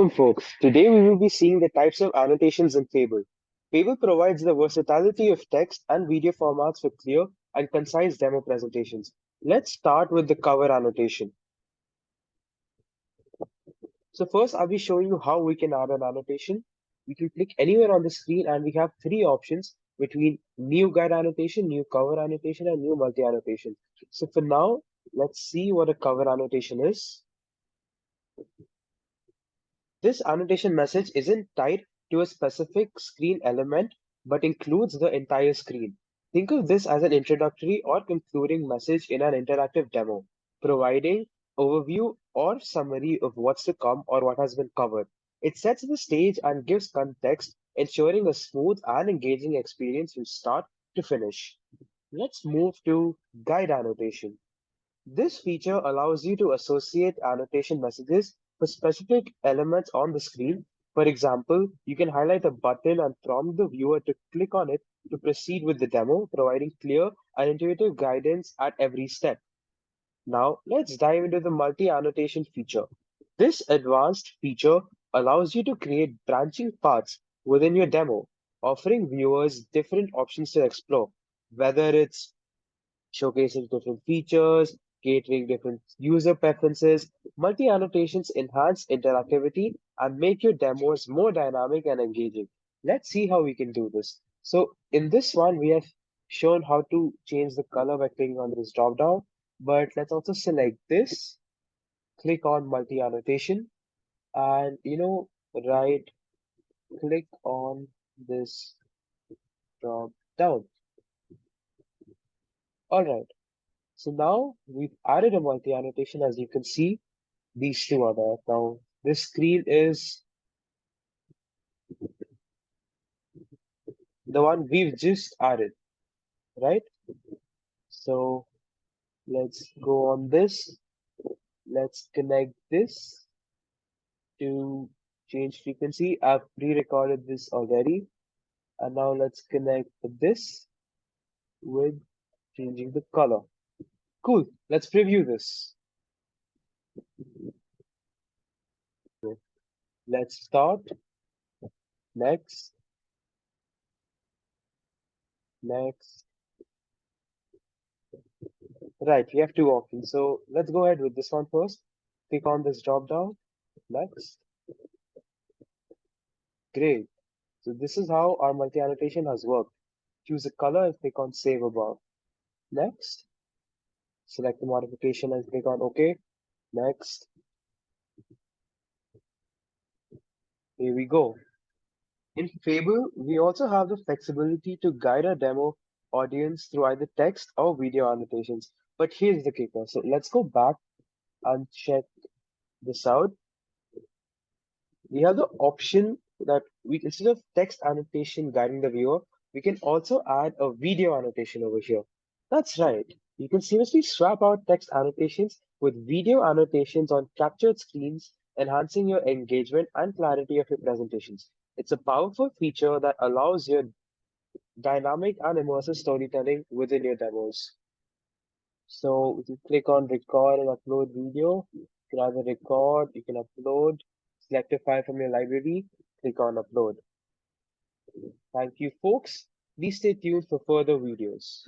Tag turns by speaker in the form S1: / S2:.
S1: Welcome, folks. Today we will be seeing the types of annotations in Fable. Fable provides the versatility of text and video formats for clear and concise demo presentations. Let's start with the cover annotation. So first, I'll be showing you how we can add an annotation. We can click anywhere on the screen and we have three options between new guide annotation, new cover annotation, and new multi-annotation. So for now, let's see what a cover annotation is. This annotation message isn't tied to a specific screen element, but includes the entire screen. Think of this as an introductory or concluding message in an interactive demo, providing overview or summary of what's to come or what has been covered. It sets the stage and gives context, ensuring a smooth and engaging experience from start to finish. Let's move to guide annotation. This feature allows you to associate annotation messages for specific elements on the screen. For example, you can highlight a button and prompt the viewer to click on it to proceed with the demo, providing clear and intuitive guidance at every step. Now, let's dive into the multi-annotation feature. This advanced feature allows you to create branching paths within your demo, offering viewers different options to explore, whether it's showcasing different features, catering different user preferences. Multi-annotations enhance interactivity and make your demos more dynamic and engaging. Let's see how we can do this. So in this one, we have shown how to change the color by clicking on this drop down, but let's also select this, click on multi-annotation, and right click on this drop down. All right. So now we've added a multi-annotation. As you can see, these two are there. Now this screen is the one we've just added, right? So let's go on this. Let's connect this to change frequency. I've pre-recorded this already. And now let's connect this with changing the color. Cool. Let's preview this. Let's start. Next. Next. Right, we have two options. So let's go ahead with this one first. Click on this drop down. Next. Great. So this is how our multi-annotation has worked. Choose a color and click on Save Above. Next. Select the modification and click on OK. Next. Here we go. In Fable, we also have the flexibility to guide our demo audience through either text or video annotations. But here's the kicker. So let's go back and check this out. We have the option that instead of text annotation guiding the viewer, we can also add a video annotation over here. That's right. You can seamlessly swap out text annotations with video annotations on captured screens, enhancing your engagement and clarity of your presentations. It's a powerful feature that allows your dynamic and immersive storytelling within your demos. So if you click on record and upload video, you can either record, you can upload, select a file from your library, click on upload. Thank you, folks. Please stay tuned for further videos.